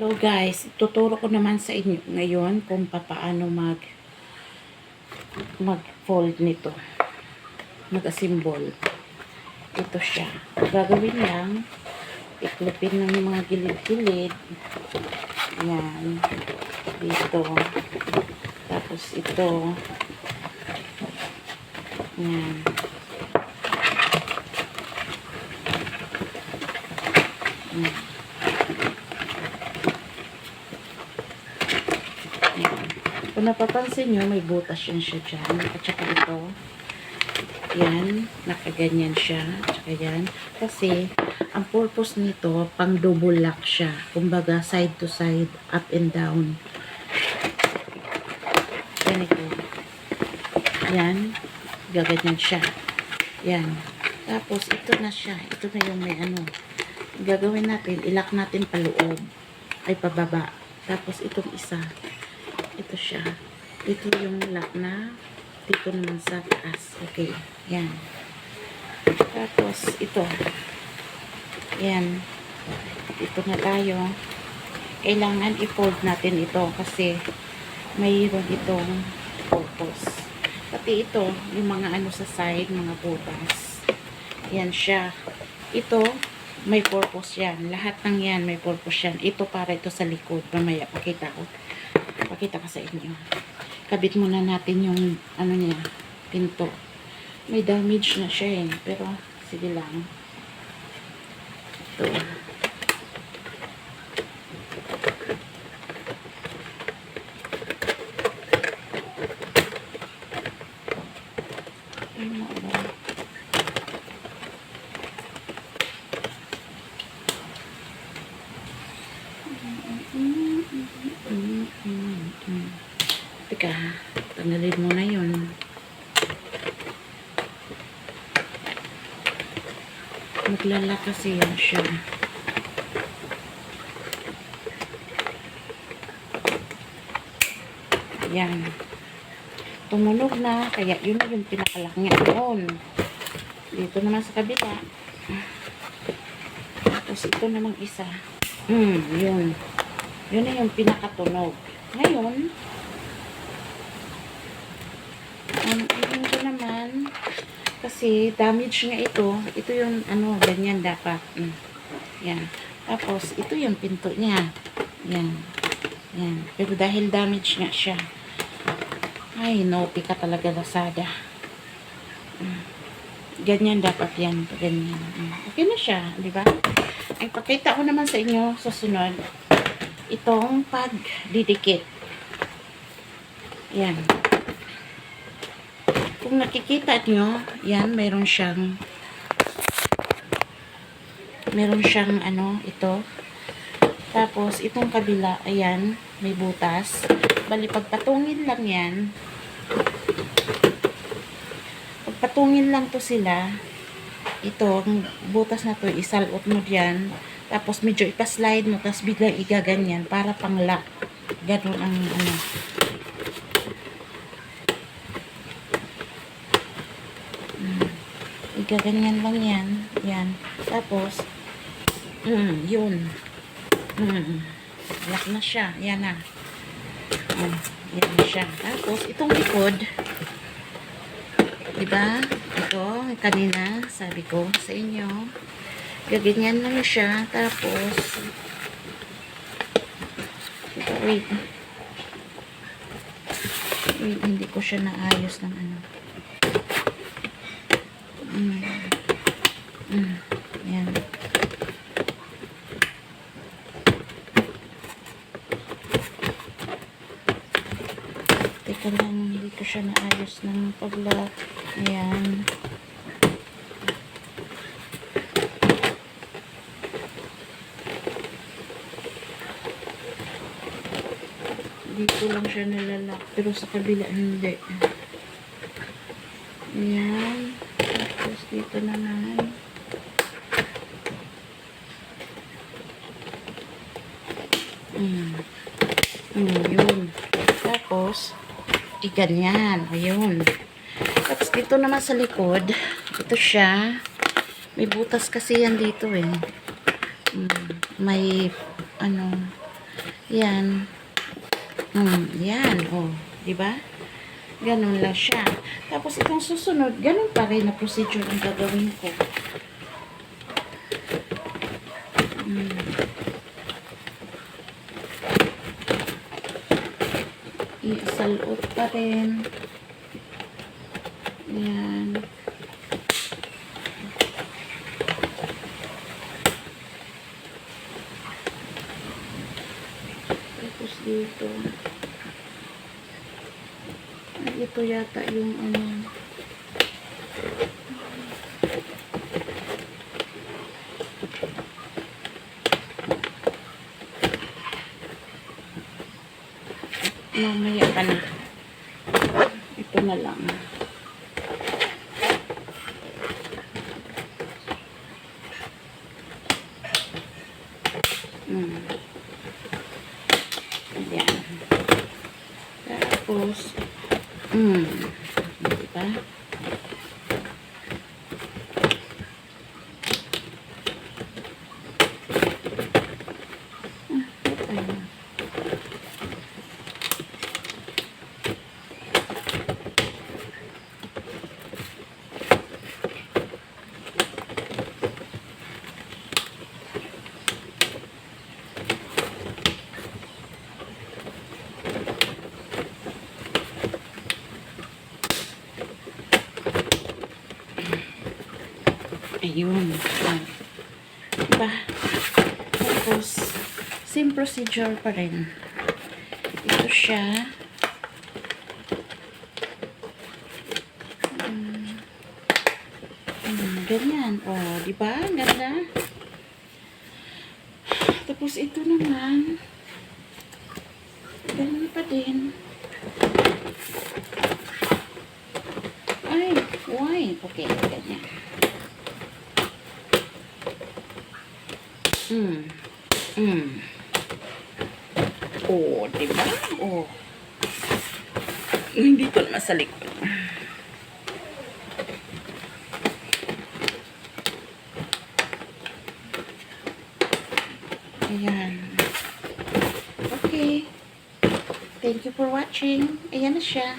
Hello guys, tuturo ko naman sa inyo ngayon kung paano mag-fold nito. Mag-assemble. Ito siya. Gagawin lang, iklipin lang yung mga gilid-gilid. Yan. Dito. Tapos ito. Yan. Yan. Kung napapansin nyo, may butas yan siya dyan. At saka ito. Yan. Nakaganyan siya. At saka yan. Kasi, ang purpose nito, pang double lock siya. Kumbaga, side to side, up and down. Ganito. Yan. Gaganyan siya. Yan. Tapos, ito na siya. Ito na yung may ano. Gagawin natin, ilak natin paloob. Ay, pababa. Tapos, itong isa. Ito siya. Ito yung lock na dito naman sa taas. Okay. Yan. Tapos, ito. Yan. Ito na tayo. Kailangan i-fold natin ito kasi mayroon itong purpose. Pati ito, yung mga ano sa side, mga butas. Yan siya. Ito, may purpose yan. Lahat ng yan, may purpose yan. Ito para ito sa likod. Mamaya, pakita ko. Pakita ko sa inyo. Kabit muna natin yung ano niya, pinto. May damage na siya eh. Pero, sige lang. Ito. Teka, tanggalin mo na yun. Maglala kasi yan siya. Yan. Tumunog na, kaya yun na yung pinakalak niya doon. Dito naman sa kabila. Tapos ito namang isa. Yun. Yun na yung pinakatunog. Ngayon, yun ko naman, kasi damage nga ito. Ito yung, ano, ganyan dapat. Yan. Tapos, ito yung pinto niya. Yan. Yan. Pero dahil damage nga siya. Ay, no-pi ka talaga, Lazada. Ganyan dapat yan. Ganyan. Okay na siya, di ba? Ang pakita ko naman sa inyo sa sunod, itong pagdidikit. Yan. Kung nakikita nyo, yan, meron siyang ano, ito. Tapos, itong kabila, ayan, may butas. Bali, pagpatungin lang yan. Pagpatungin lang to sila. Ito, ang butas na to, isalot mo dyan. Tapos, medyo ipaslide mo, tapos biglang igaganyan para pang lock. Ganun ang, ano. Igaganyan lang yan. Yan. Tapos, yun. Lock na siya. Yan na. Yan na siya. Tapos, itong likod, diba? Ito, kanina, sabi ko sa inyo, gaganyan lang siya. Tapos, ito, wait, hindi ko siya naayos ng ano. Yan. Teka lang, hindi ko siya naayos ng pag-lock. Ayan. Dito lang siya nalalak. Pero sa kabila, hindi. Ayan. Tapos dito naman. Yun. Tapos, iganyan. Ayun. Tapos dito naman sa likod, ito siya. May butas kasi yan dito eh. May, ano, Yan. Yan. Oh, di ba? Ganun lang siya. Tapos itong susunod, ganun pa rin na procedure ang gagawin ko. Isalot pa rin. Yan. Tapos dito. Ito yata yung ano. Mamaya ka na. Ito na lang. Ayan. Tapos, diba? Ayun. Diba? Tapos, same procedure pa rin. Ito siya. Ganyan. O, diba? Ang ganda. Tapos, ito naman. Ganun pa din. Ay, why? Okay, ganyan. Oh, diba? Oh. Hindi to naman sa likod. Ayan. Okay. Thank you for watching. Ayan na siya.